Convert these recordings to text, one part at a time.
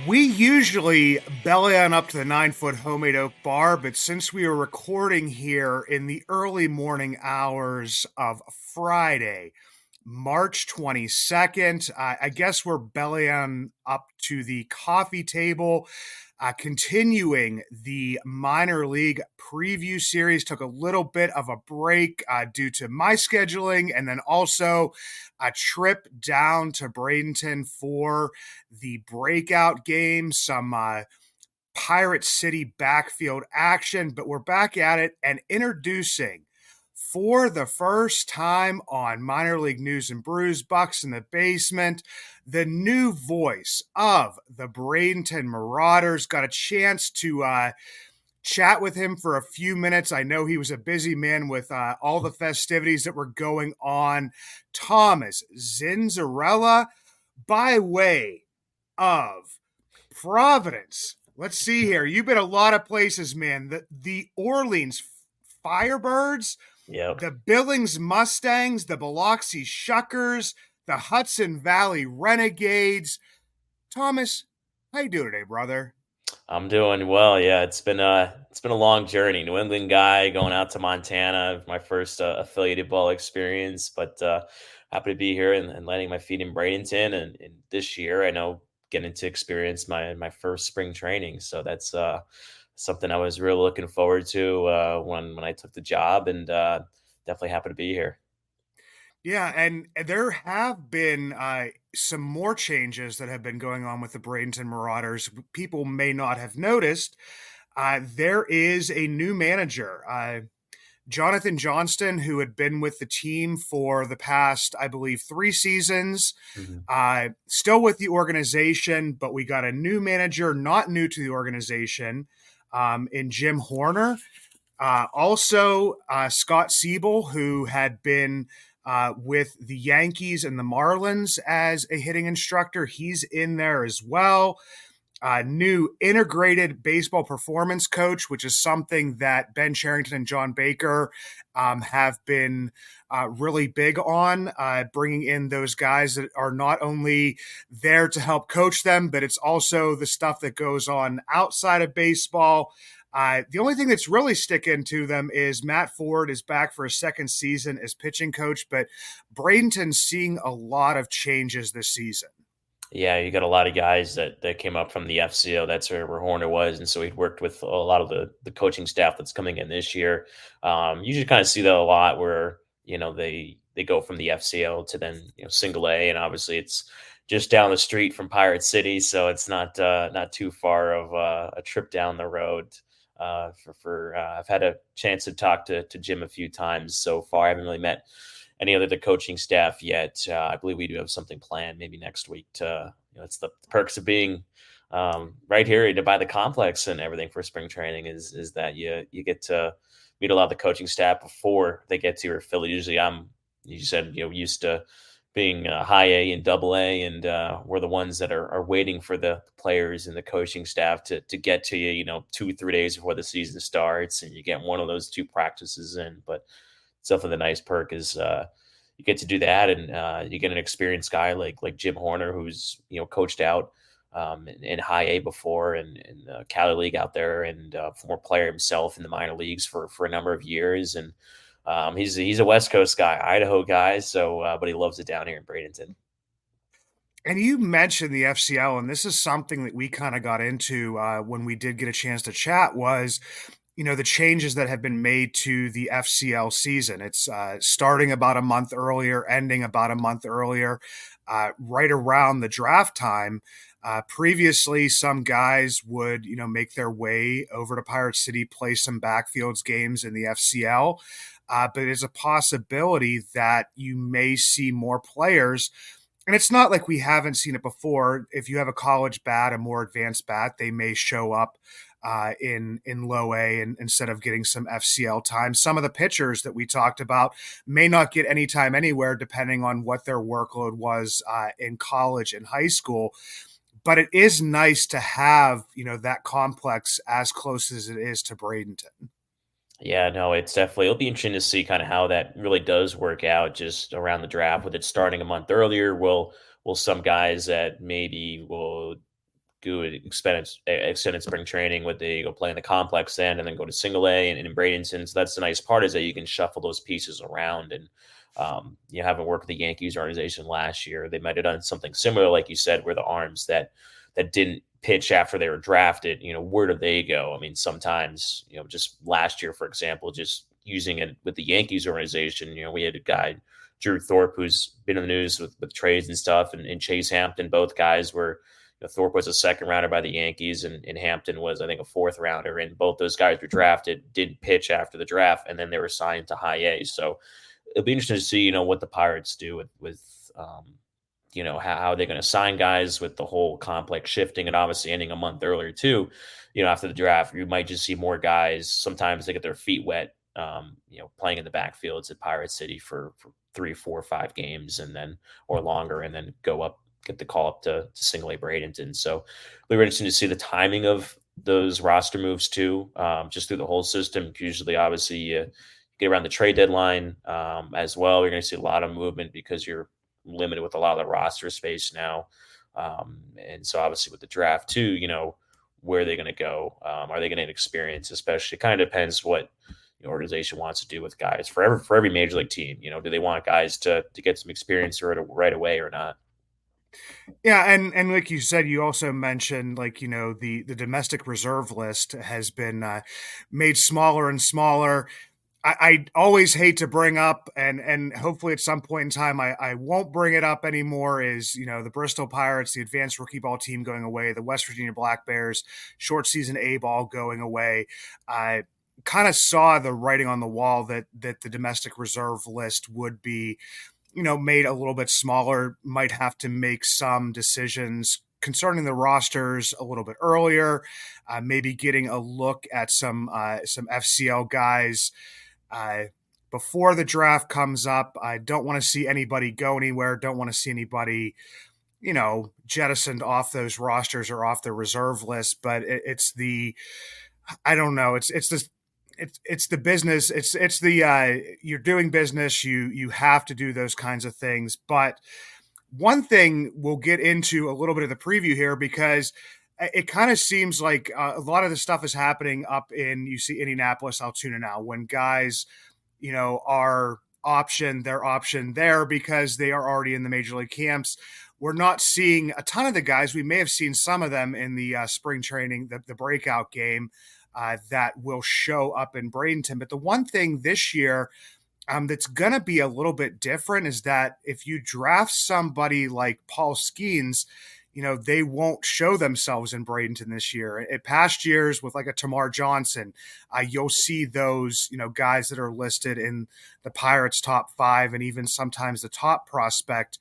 We usually belly on up to the 9 foot homemade oak bar, but since we are recording here in the early morning hours of Friday, March 22nd, I guess we're belly on up to the coffee table, continuing the minor league preview series. Took a little bit of a break due to my scheduling, and then also a trip down to Bradenton for the breakout game, some Pirate City backfield action. But we're back at it and introducing for the first time on Minor League News and Brews, Bucs in the Basement, the new voice of the Bradenton Marauders. Got a chance to chat with him for a few minutes. I know he was a busy man with all the festivities that were going on. Thomas Zinzarella, by way of Providence. Let's see here. You've been a lot of places, man. The Orleans Firebirds, Yep. the Billings Mustangs, the Biloxi Shuckers, the Hudson Valley Renegades. Thomas, how you doing today, brother? I'm doing well. Yeah, it's been a long journey. New England guy going out to Montana, my first affiliated ball experience, but happy to be here and landing my feet in Bradenton. And this year, I know getting to experience my first spring training. So that's something I was really looking forward to when I took the job, and definitely happy to be here. Yeah, and there have been some more changes that have been going on with the Bradenton Marauders. People may not have noticed. There is a new manager, Jonathan Johnston, who had been with the team for the past, I believe, 3 seasons. Mhm. Still with the organization, but we got a new manager, not new to the organization, in Jim Horner. Also, Scott Siebel, who had been with the Yankees and the Marlins as a hitting instructor, he's in there as well. New integrated baseball performance coach, which is something that Ben Charrington and John Baker have been really big on, bringing in those guys that are not only there to help coach them, but it's also the stuff that goes on outside of baseball. The only thing that's really sticking to them is Matt Ford is back for a second season as pitching coach, but Bradenton's seeing a lot of changes this season. Yeah, you got a lot of guys that came up from the FCO. That's where Horner was, and so he worked with a lot of the coaching staff that's coming in this year. You just kind of see that a lot where they go from the FCO to then single A, and obviously it's just down the street from Pirate City, so it's not too far of a trip down the road. I've had a chance to talk to Jim a few times so far. I haven't really met any other the coaching staff yet. I believe we do have something planned maybe next week. It's the perks of being right here by the complex and everything for spring training is that you get to meet a lot of the coaching staff before they get to your Philly. Usually, you said used to being high A and double A, and we're the ones that are waiting for the players and the coaching staff to get to you, 2 3 days before the season starts, and you get one of those two practices in. But definitely the nice perk is you get to do that, and you get an experienced guy like Jim Horner, who's coached out in high A before and in the Cali League out there, and former player himself in the minor leagues for a number of years, and he's a West Coast guy, Idaho guy, so but he loves it down here in Bradenton. And you mentioned the FCL, and this is something that we kind of got into when we did get a chance to chat was, the changes that have been made to the FCL season. It's starting about a month earlier, ending about a month earlier, right around the draft time. Previously, some guys would, make their way over to Pirate City, play some backfields games in the FCL. But there's a possibility that you may see more players, and it's not like we haven't seen it before. If you have a college bat, a more advanced bat, they may show up in low A and instead of getting some FCL time. Some of the pitchers that we talked about may not get any time anywhere, depending on what their workload was in college and high school. But it is nice to have that complex as close as it is to Bradenton. Yeah, no, it's definitely it'll be interesting to see kind of how that really does work out just around the draft with it starting a month earlier. Will some guys that maybe will good extended spring training with the go play in the complex then, and then go to single A and in Bradenton. So that's the nice part is that you can shuffle those pieces around. And you haven't worked with the Yankees organization last year. They might have done something similar, like you said, where the arms that didn't pitch after they were drafted, where do they go? I mean, sometimes, just last year, for example, just using it with the Yankees organization, we had a guy, Drew Thorpe, who's been in the news with trades and stuff, and Chase Hampton. Both guys were, Thorpe was a second rounder by the Yankees, and Hampton was, I think, a fourth rounder. And both those guys were drafted, didn't pitch after the draft, and then they were signed to high A. So it'll be interesting to see, what the Pirates do with how they're going to sign guys with the whole complex shifting and obviously ending a month earlier too. After the draft, you might just see more guys. Sometimes they get their feet wet, playing in the backfields at Pirate City for 3, 4, 5 games and then or longer, and then get the call up to single A Bradenton. So it'll be interesting to see the timing of those roster moves too, just through the whole system. Usually, obviously, you get around the trade deadline as well. You're going to see a lot of movement because you're limited with a lot of the roster space now. And so obviously with the draft too, where are they going to go? Are they going to get experience? Especially, it kind of depends what the organization wants to do with guys for every major league team. Do they want guys to get some experience right away or not? Yeah, and like you said, you also mentioned the domestic reserve list has been made smaller and smaller. I always hate to bring up, and hopefully at some point in time I won't bring it up anymore, is the Bristol Pirates, the advanced rookie ball team going away, the West Virginia Black Bears short season A ball going away. I kind of saw the writing on the wall that the domestic reserve list would be made a little bit smaller, might have to make some decisions concerning the rosters a little bit earlier, maybe getting a look at some FCL guys before the draft comes up. I don't want to see anybody go anywhere. Don't want to see anybody, jettisoned off those rosters or off the reserve list. But I don't know. It's the business. It's the you're doing business. You have to do those kinds of things. But one thing we'll get into a little bit of the preview here, because it kind of seems like a lot of the stuff is happening up in Indianapolis, Altoona now, when guys, are they're optioned there because they are already in the major league camps. We're not seeing a ton of the guys. We may have seen some of them in the spring training, the breakout game that will show up in Bradenton. But the one thing this year that's going to be a little bit different is that if you draft somebody like Paul Skeens, they won't show themselves in Bradenton this year. At past years with like a Tamar Johnson, you'll see those, guys that are listed in the Pirates top 5 and even sometimes the top prospect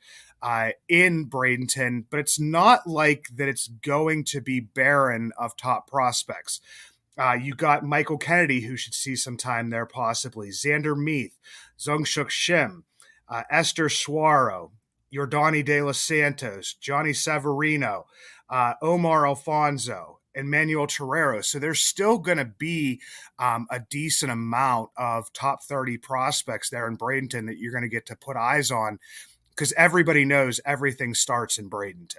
in Bradenton, but it's not like that it's going to be barren of top prospects. You got Michael Kennedy, who should see some time there possibly, Xander Meath, Zungshuk Shim, Esther Suaro, Yordani De Los Santos, Johnny Severino, Omar Alfonso, and Manuel Torrero. So there's still going to be a decent amount of top 30 prospects there in Bradenton that you're going to get to put eyes on, because everybody knows everything starts in Bradenton.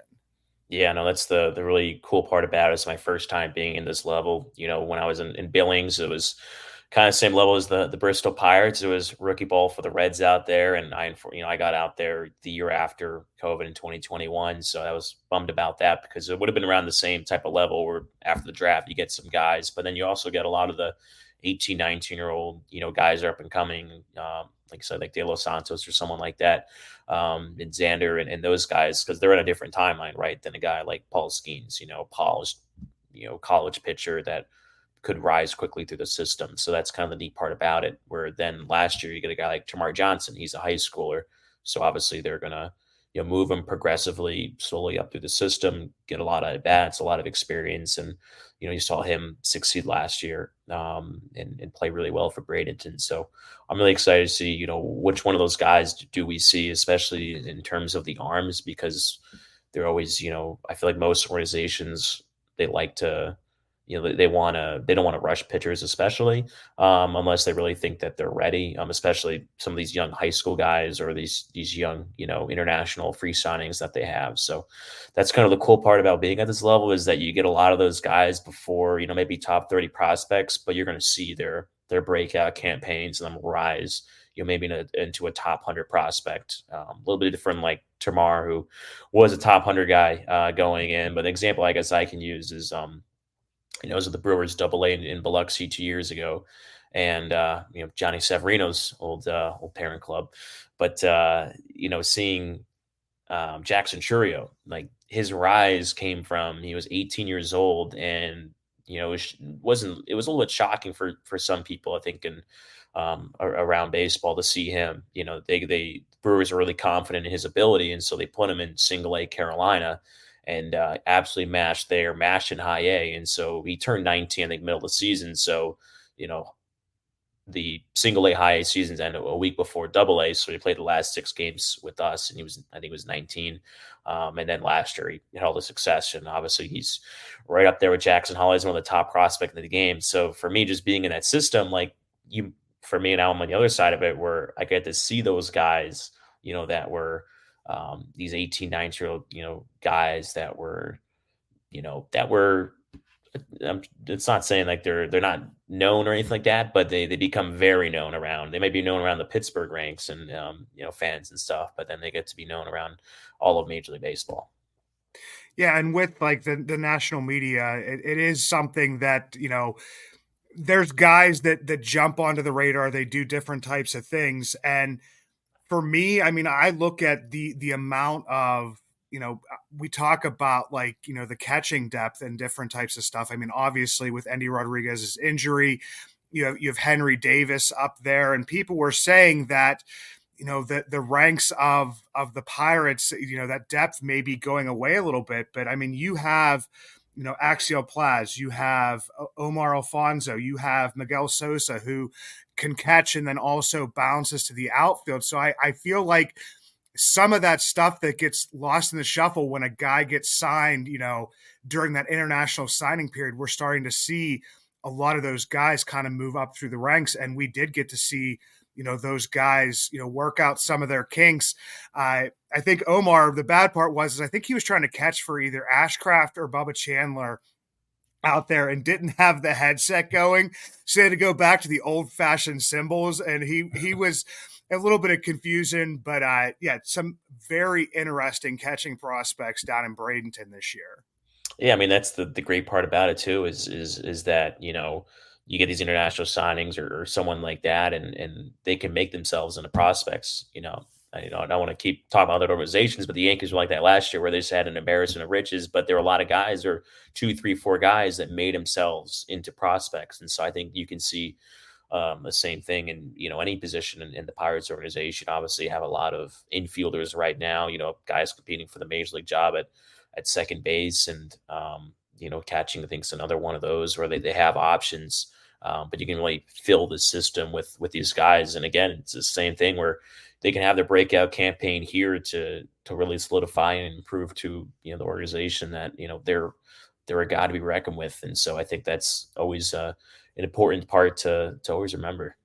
Yeah, no, that's the really cool part about it. It's my first time being in this level. When I was in Billings, it was kind of same level as the Bristol Pirates. It was rookie ball for the Reds out there, and I got out there the year after COVID in 2021, so I was bummed about that because it would have been around the same type of level where after the draft you get some guys, but then you also get a lot of the 18, 19-year-old guys are up and coming. Like I said, like De Los Santos or someone like that, and Xander and those guys, because they're in a different timeline, right, than a guy like Paul Skeens, polished, college pitcher that could rise quickly through the system. So that's kind of the neat part about it. Where then last year you get a guy like Tamar Johnson, he's a high schooler, so obviously they're gonna move him progressively, slowly up through the system, get a lot of at bats, a lot of experience, and you saw him succeed last year and play really well for Bradenton. So I'm really excited to see which one of those guys do we see, especially in terms of the arms, because they're always I feel like most organizations, they like to they don't want to rush pitchers, especially unless they really think that they're ready. Especially some of these young high school guys or these young international free signings that they have. So that's kind of the cool part about being at this level is that you get a lot of those guys before maybe top 30 prospects, but you're going to see their breakout campaigns and them rise. Maybe into a top 100 prospect. A little bit different, like Termar, who was a top 100 guy going in. But an example I guess I can use is I was at the Brewers Double A in Biloxi 2 years ago, and Johnny Severino's old parent club. But seeing Jackson Churio, like his rise came from he was 18 years old, and it was a little bit shocking for some people, I think, in around baseball to see him. They Brewers are really confident in his ability, and so they put him in Single A Carolina, and absolutely mashed in High A, and so he turned 19, I think, middle of the season. So you know the Single A High A seasons ended a week before Double A, so he played the last 6 games with us, and I think he was 19. And then last year he had all the success, and obviously he's right up there with Jackson Holly as one of the top prospects in the game. So for me, just being in that system, for me now I'm on the other side of it, where I get to see those guys, that were these 18, 19-year-old, guys that were, that were it's not saying like they're not known or anything like that, but they become very known around. They may be known around the Pittsburgh ranks and fans and stuff, but then they get to be known around all of Major League Baseball. Yeah, and with like the national media, it is something that there's guys that jump onto the radar. They do different types of things, and for me, I mean, I look at the amount of we talk about like the catching depth and different types of stuff. I mean, obviously with Endy Rodriguez's injury, you have Henry Davis up there, and people were saying that the ranks of the Pirates, that depth may be going away a little bit. But I mean, you have Axiel Plaz, you have Omar Alfonso, you have Miguel Sosa, who can catch and then also bounces to the outfield. So I feel like some of that stuff that gets lost in the shuffle when a guy gets signed, during that international signing period, we're starting to see a lot of those guys kind of move up through the ranks. And we did get to see, those guys, work out some of their kinks. I think Omar, the bad part was I think he was trying to catch for either Ashcraft or Bubba Chandler out there and didn't have the headset going. So he had to go back to the old fashioned symbols. And he was a little bit of confusion, but some very interesting catching prospects down in Bradenton this year. Yeah, I mean that's the great part about it too is that you get these international signings or someone like that, and they can make themselves into prospects. I don't want to keep talking about other organizations, but the Yankees were like that last year, where they just had an embarrassment of riches. But there were a lot of guys, or 2, 3, 4 guys that made themselves into prospects, and so I think you can see the same thing in any position in the Pirates organization. Obviously, have a lot of infielders right now. Guys competing for the major league job at second base, and catching. I think is another one of those where they have options. But you can really fill the system with these guys. And again, it's the same thing where they can have their breakout campaign here to really solidify and prove to the organization that they're a guy to be reckoned with. And so I think that's always an important part to always remember.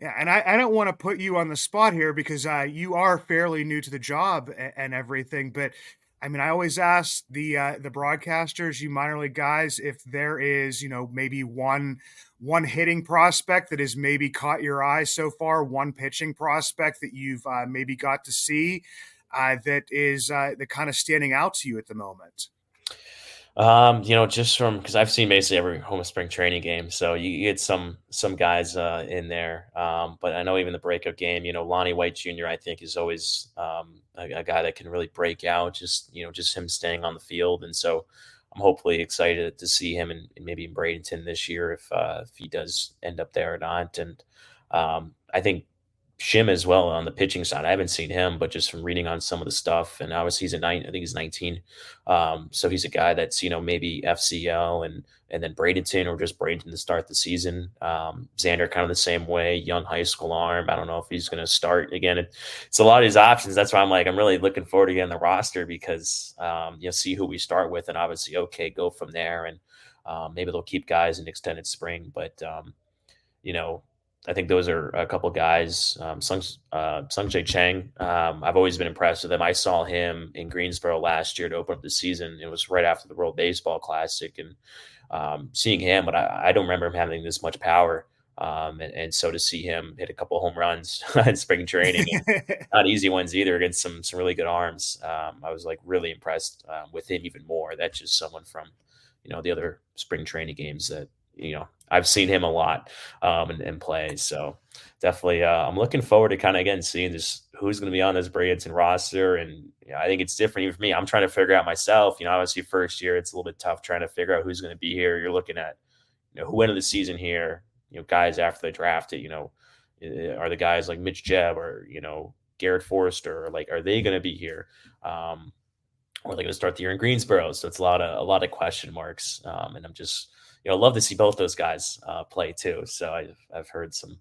Yeah, and I don't want to put you on the spot here because you are fairly new to the job and everything, but I mean, I always ask the broadcasters, you minor league guys, if there is maybe one hitting prospect that has maybe caught your eye so far, one pitching prospect that you've maybe got to see that is that kind of standing out to you at the moment. Just from because I've seen basically every home spring training game, so you get some guys in there. But I know even the breakout game, Lonnie White Jr. I think is always a guy that can really break out. Just him staying on the field, and so I'm hopefully excited to see him in maybe in Bradenton this year if he does end up there or not. And I think Shim as well on the pitching side. I haven't seen him, but just from reading on some of the stuff, and obviously he's I think he's 19. So he's a guy that's maybe FCL and then Bradenton or just Bradenton to start the season. Xander kind of the same way, young high school arm. I don't know if he's going to start again. It's a lot of these options. That's why I'm really looking forward to getting the roster because see who we start with, and obviously go from there. And Maybe they'll keep guys in extended spring, but you know, I think those are a couple guys. Sung Jae Chang. I've always been impressed with him. I saw him in Greensboro last year to open up the season. It was right after the World Baseball Classic, and seeing him, but I don't remember him having this much power. And so to see him hit a couple home runs in spring training, and not easy ones either, against some really good arms, I was like really impressed with him even more. That's just someone from the other spring training games that I've seen him a lot and play. So definitely, I'm looking forward to kind of again seeing this who's going to be on this Bradenton roster, and I think it's different even for me. I'm trying to figure out myself. Obviously first year it's a little bit tough trying to figure out who's going to be here. You're looking at who ended the season here. Guys after they drafted. Are the guys like Mitch Jebb or Garrett Forrester, like are they going to be here? Or are they going to start the year in Greensboro? So it's a lot of question marks, and I'm just love to see both those guys play too. So I've heard some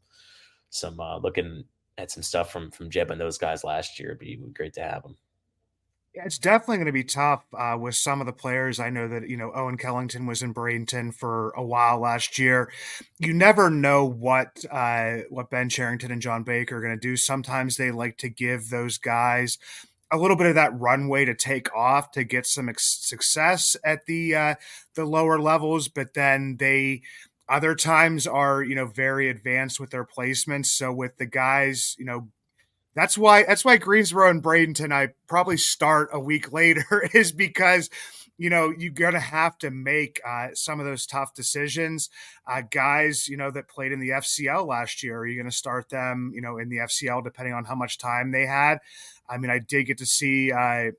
looking at some stuff from Jeb and those guys last year. It'd be great to have them. Yeah, it's definitely going to be tough with some of the players. I know that, Owen Kellington was in Bradenton for a while last year. You never know what Ben Charrington and John Baker are going to do. Sometimes they like to give those guys a little bit of that runway to take off to get some success at the lower levels, but then they other times are very advanced with their placements. So with the guys, that's why Greensboro and Bradenton I probably start a week later is because you're gonna have to make some of those tough decisions. Guys, that played in the FCL last year, are you going to start them, in the FCL depending on how much time they had? I mean, I did get to see a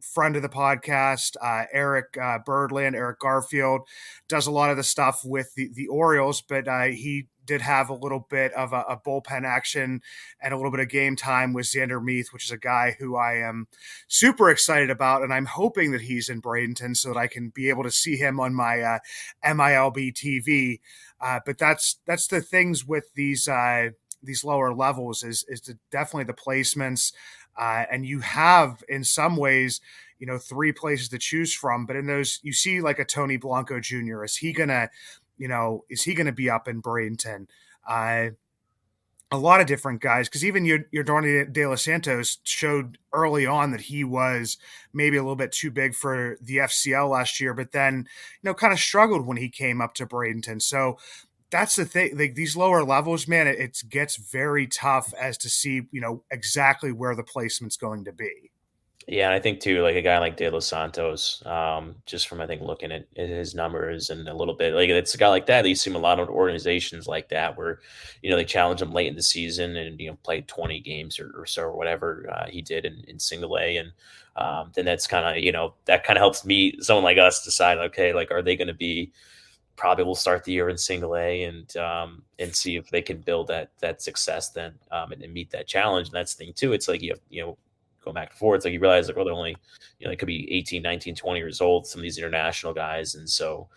friend of the podcast, Eric Birdland, Eric Garfield, does a lot of the stuff with the Orioles, but he did have a little bit of a bullpen action and a little bit of game time with Xander Meath, which is a guy who I am super excited about. And I'm hoping that he's in Bradenton so that I can be able to see him on my MILB TV. But that's the things with these lower levels is definitely the placements. And you have, in some ways, three places to choose from. But in those, you see like a Tony Blanco Jr. Is he gonna be up in Bradenton? A lot of different guys, because even your Donny De Los Santos showed early on that he was maybe a little bit too big for the FCL last year, but then kind of struggled when he came up to Bradenton. So that's the thing. Like these lower levels, man, it gets very tough as to see exactly where the placement's going to be. Yeah, and I think too, like a guy like De Los Santos, just from I think looking at his numbers and a little bit, like it's a guy like that. You see him a lot of organizations like that where, they challenge him late in the season and play 20 games or so or whatever he did in single A, and then that's kind of that kind of helps me, someone like us, decide okay, like are they going to be probably will start the year in single A and see if they can build that success then and meet that challenge. And that's the thing too. It's like go back and forth. It's like you realize like, well, they're only, they could be 18, 19, 20 years old, some of these international guys. And so,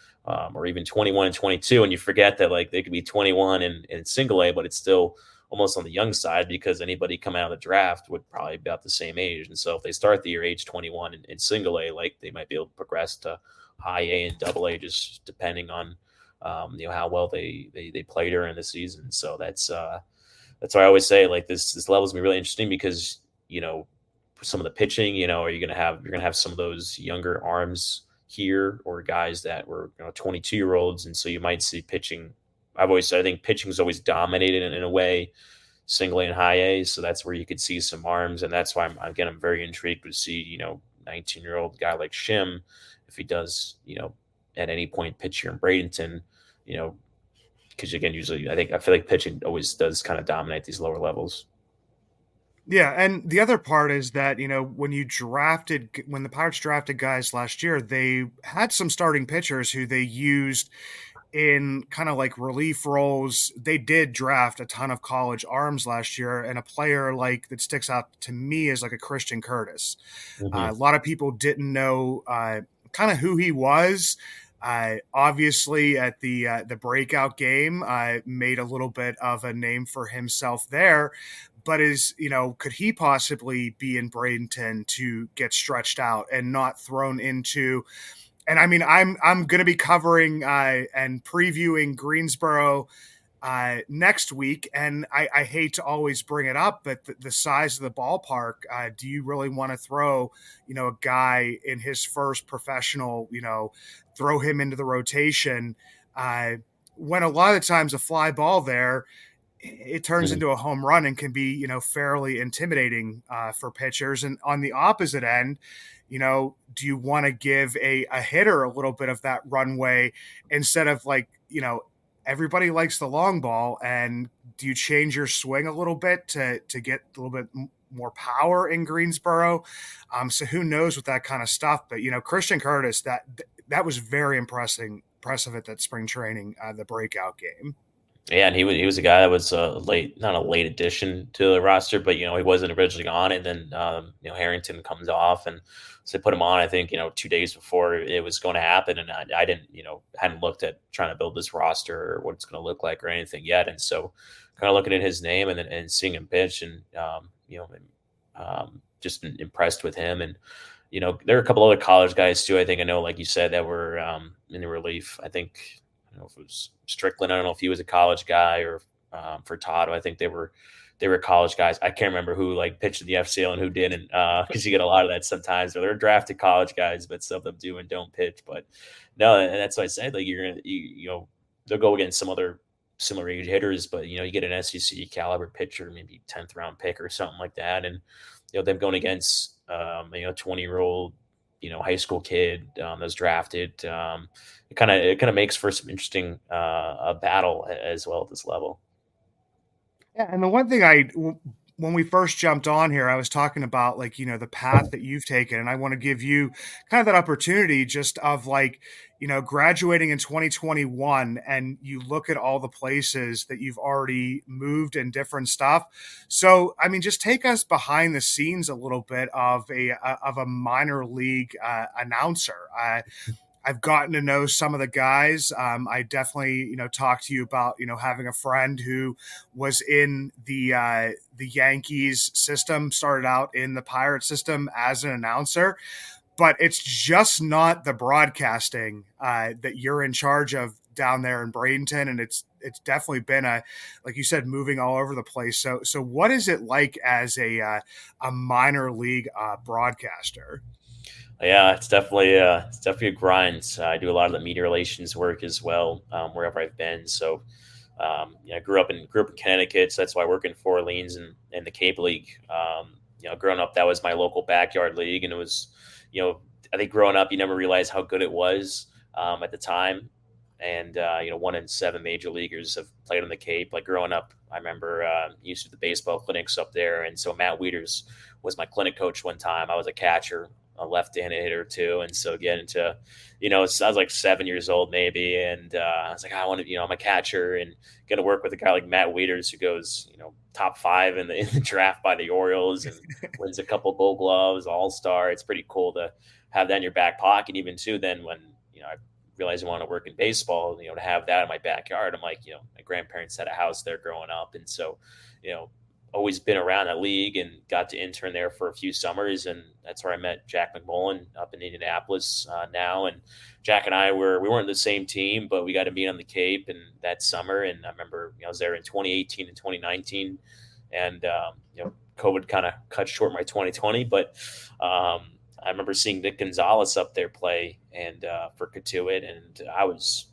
or even 21 and 22. And you forget that like they could be 21 and single A, but it's still almost on the young side because anybody coming out of the draft would probably be about the same age. And so if they start the year age 21 in single A, like they might be able to progress to high A and double A, just depending on, how well they play during the season. So that's why I always say like this level is gonna be really interesting because, some of the pitching, are you're gonna have some of those younger arms here or guys that were 22-year-olds, and so you might see pitching. I've always said I think pitching is always dominated in a way, single A and high A, so that's where you could see some arms, and that's why I'm very intrigued to see 19-year-old guy like Shim if he does at any point pitch here in Bradenton, because again usually I feel like pitching always does kind of dominate these lower levels. Yeah, and the other part is that, when the Pirates drafted guys last year, they had some starting pitchers who they used in kind of like relief roles. They did draft a ton of college arms last year, and a player like that sticks out to me is like a Christian Curtis. Hmm. A lot of people didn't know kind of who he was. Obviously, at the breakout game, made a little bit of a name for himself there. But could he possibly be in Bradenton to get stretched out and not thrown into And I mean, I'm going to be covering and previewing Greensboro next week, and I hate to always bring it up, but the size of the ballpark. Do you really want to throw, a guy in his first professional, throw him into the rotation uh, when a lot of the times a fly ball there it turns Mhm. into a home run and can be fairly intimidating for pitchers. And on the opposite end, do you want to give a hitter a little bit of that runway instead of like everybody likes the long ball, and do you change your swing a little bit to get a little bit more power in Greensboro? So who knows with that kind of stuff, but Christian Curtis, that was very impressive at that spring training, the breakout game. Yeah, and he was a guy that was a late, not a late addition to the roster, but he wasn't originally on it. Then Harrington comes off, and so they put him on. I think 2 days before it was going to happen, and I didn't hadn't looked at trying to build this roster or what it's going to look like or anything yet. And so, kind of looking at his name and seeing him pitch, and just impressed with him. And there are a couple other college guys too. I think I know, like you said, that were in the relief. I think I don't know if it was Strickland. I don't know if he was a college guy or Furtado. I think they were college guys. I can't remember who like pitched in the FCL and who didn't, because you get a lot of that sometimes. Or they're drafted college guys, but some of them do and don't pitch. But no, and that's what I said. Like you're gonna they'll go against some other similar age hitters, but you get an SEC caliber pitcher, maybe 10th round pick or something like that, and them going against 20-year-old high school kid that's drafted. It kind of makes for some interesting a battle as well at this level. Yeah, and the one thing when we first jumped on here, I was talking about like, the path that you've taken. And I want to give you kind of that opportunity just of like, graduating in 2021 and you look at all the places that you've already moved and different stuff. So, I mean, just take us behind the scenes a little bit of a minor league announcer. I've gotten to know some of the guys. I definitely, talked to you about, having a friend who was in the Yankees system, started out in the Pirate system as an announcer, but it's just not the broadcasting that you're in charge of down there in Bradenton, and it's definitely been like you said, moving all over the place. So what is it like as a minor league broadcaster? Yeah, it's definitely a grind. I do a lot of the media relations work as well, wherever I've been. So I grew up in Connecticut, so that's why I work in Four Orleans and the Cape League. Growing up, that was my local backyard league, and it was, I think growing up, you never realized how good it was at the time. And 1 in 7 major leaguers have played on the Cape. Like growing up, I remember used to the baseball clinics up there, and so Matt Wieters was my clinic coach one time. I was a catcher, a left-handed hitter too, and so getting to, I was like 7 years old maybe, and I was like, I want to, I'm a catcher and going to work with a guy like Matt Wieters who goes, top 5 in the draft by the Orioles and wins a couple Gold Gloves, All Star. It's pretty cool to have that in your back pocket, even too. Then when I realized I want to work in baseball, to have that in my backyard, I'm like, my grandparents had a house there growing up, and so, always been around that league and got to intern there for a few summers. And that's where I met Jack McMullen up in Indianapolis now. And Jack and I we weren't the same team, but we got to meet on the Cape and that summer. And I remember, I was there in 2018 and 2019, and, COVID kind of cut short my 2020, but, I remember seeing Nick Gonzalez up there play and for Katuitt, and I was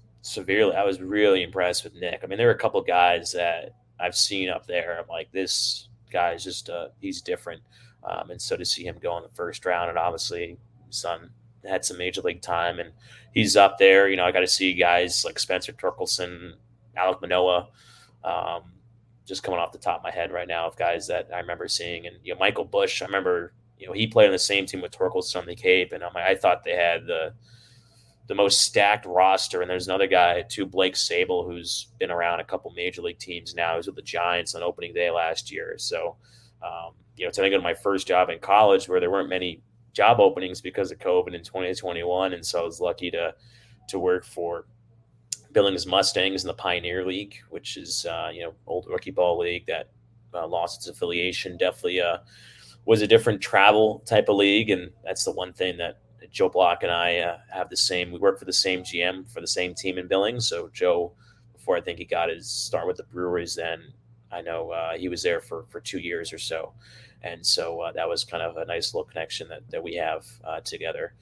really impressed with Nick. I mean, there were a couple of guys that I've seen up there. I'm like, this guy is just he's different. And so to see him go in the first round, and obviously his son had some major league time, and he's up there. I got to see guys like Spencer Torkelson, Alek Manoah, just coming off the top of my head right now of guys that I remember seeing. And Michael Bush, I remember he played on the same team with Torkelson on the Cape, and I thought they had the most stacked roster. And there's another guy too, Blake Sable, who's been around a couple major league teams now. He was with the Giants on opening day last year. So, to go to my first job in college where there weren't many job openings because of COVID in 2021. And so I was lucky to work for Billings Mustangs in the Pioneer League, which is, old rookie ball league that lost its affiliation. Definitely was a different travel type of league. And that's the one thing that Joe Block and I have the same. We work for the same GM for the same team in Billings. So Joe, before I think he got his start with the Brewers, then I know he was there for 2 years or so, and so that was kind of a nice little connection that we have together.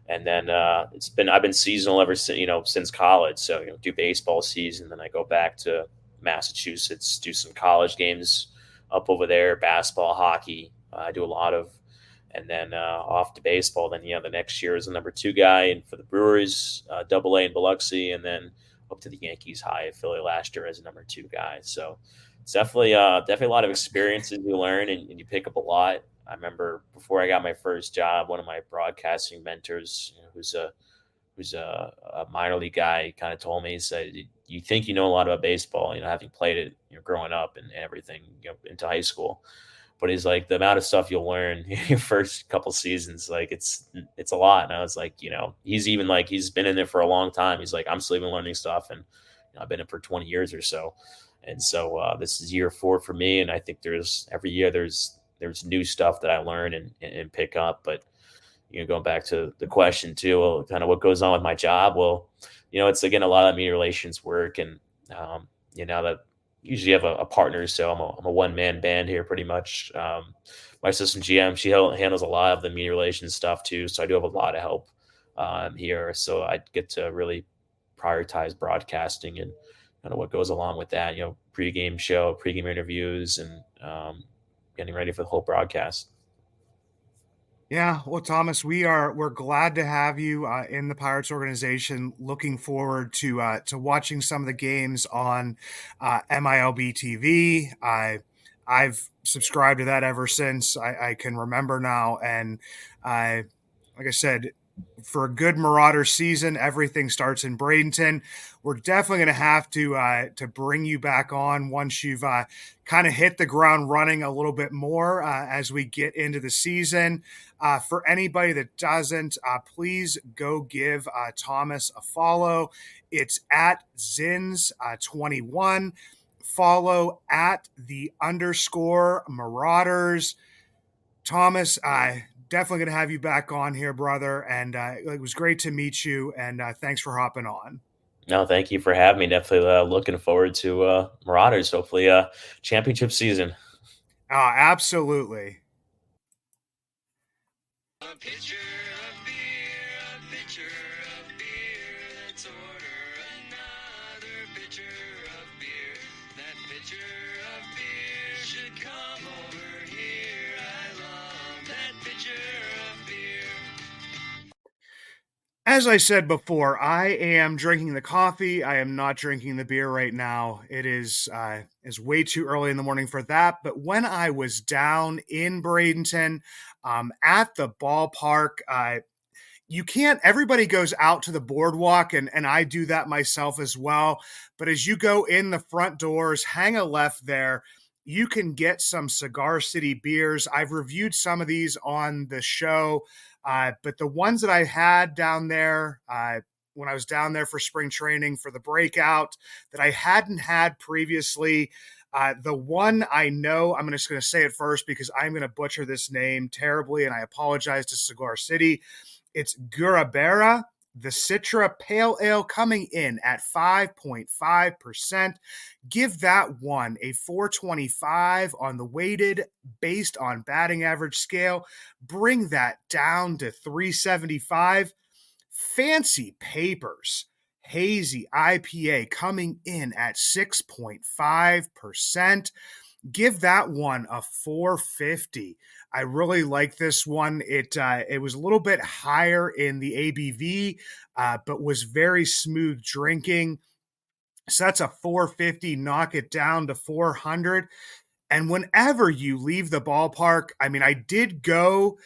And then I've been seasonal ever since since college. So do baseball season, then I go back to Massachusetts, do some college games up over there, basketball, hockey. I do a lot of, and then off to baseball. Then the next year as a number two guy, and for the Brewers, Double A in Biloxi, and then up to the Yankees high at Philly last year as a number two guy. So it's definitely a lot of experiences you learn, and you pick up a lot. I remember before I got my first job, one of my broadcasting mentors, who's a minor league guy, kind of told me, he said, "You think you know a lot about baseball, having played it, growing up and everything, into high school." But he's like, the amount of stuff you'll learn your first couple seasons, like it's a lot. And I was like, he's even like, he's been in it for a long time. He's like, I'm still even learning stuff, and I've been in it for 20 years or so. And so this is year 4 for me, and I think every year there's new stuff that I learn and pick up. But going back to the question too, well, kind of what goes on with my job. Well, it's again a lot of media relations work, and now that usually have a partner, so I'm a one man band here pretty much. My assistant GM, she handles a lot of the media relations stuff too, so I do have a lot of help here. So I get to really prioritize broadcasting and kind of what goes along with that. Pregame show, pregame interviews, and getting ready for the whole broadcast. Yeah, well, Thomas, we're glad to have you in the Pirates organization. Looking forward to watching some of the games on MILB TV. I've subscribed to that ever since I can remember now, and like I said, for a good Marauder season, everything starts in Bradenton. We're definitely going to have to bring you back on once you've kind of hit the ground running a little bit more as we get into the season. For anybody that doesn't, please go give Thomas a follow. It's at Zinz21. Follow at _the Marauders. Thomas, definitely going to have you back on here, brother. And it was great to meet you. And thanks for hopping on. No, thank you for having me. Definitely looking forward to Marauders. Hopefully, championship season. Absolutely. A pitcher of beer, a pitcher of beer. Let's order another pitcher of beer. That pitcher of beer should come over here. I love that pitcher of beer. As I said before, I am drinking the coffee. I am not drinking the beer right now. It is way too early in the morning for that. But when I was down in Bradenton at the ballpark, you can't, everybody goes out to the boardwalk, and I do that myself as well. But as you go in the front doors, hang a left there, you can get some Cigar City beers. I've reviewed some of these on the show, but the ones that I had down there when I was down there for spring training for the breakout that I hadn't had previously, the one I know, I'm just going to say it first because I'm going to butcher this name terribly, and I apologize to Cigar City. It's Gurabera, the Citra Pale Ale, coming in at 5.5%. Give that one a 425 on the weighted based on batting average scale. Bring that down to 375. Fancy Papers Hazy IPA coming in at 6.5%. Give that one a 450. I really like this one. It was a little bit higher in the ABV, but was very smooth drinking. So that's a 450. Knock it down to 400. And whenever you leave the ballpark, I mean, I did go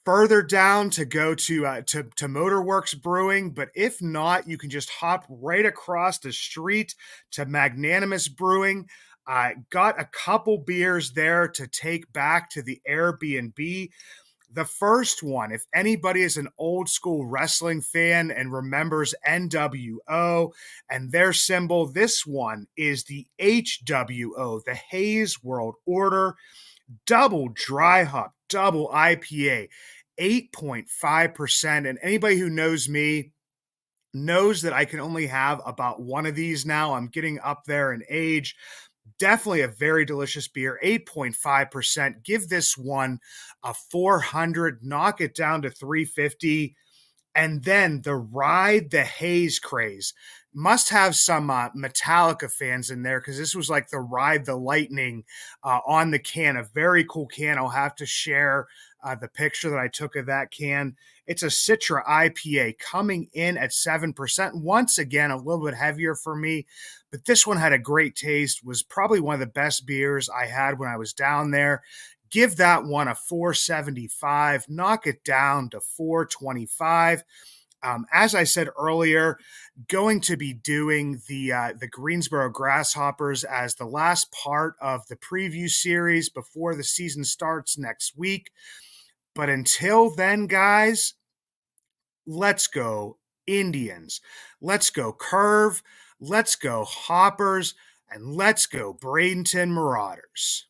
further down to go to Motorworks Brewing, but if not, you can just hop right across the street to Magnanimous Brewing. Got a couple beers there to take back to the Airbnb. The first one, if anybody is an old school wrestling fan and remembers NWO and their symbol, this one is the HWO, the Hayes World Order, double dry hop, double IPA. 8.5%. And anybody who knows me knows that I can only have about one of these now. I'm getting up there in age. Definitely a very delicious beer, 8.5%. Give this one a 400, knock it down to 350. And then the Ride the Haze craze must have some Metallica fans in there, because this was like the Ride the Lightning on the can. A very cool can. I'll have to share the picture that I took of that can. It's a Citra IPA coming in at 7%. Once again, a little bit heavier for me, but this one had a great taste, was probably one of the best beers I had when I was down there. Give that one a 475, knock it down to 425. As I said earlier, going to be doing the Greensboro Grasshoppers as the last part of the preview series before the season starts next week. But until then, guys, let's go Indians. Let's go Curve. Let's go Hoppers. And let's go Bradenton Marauders.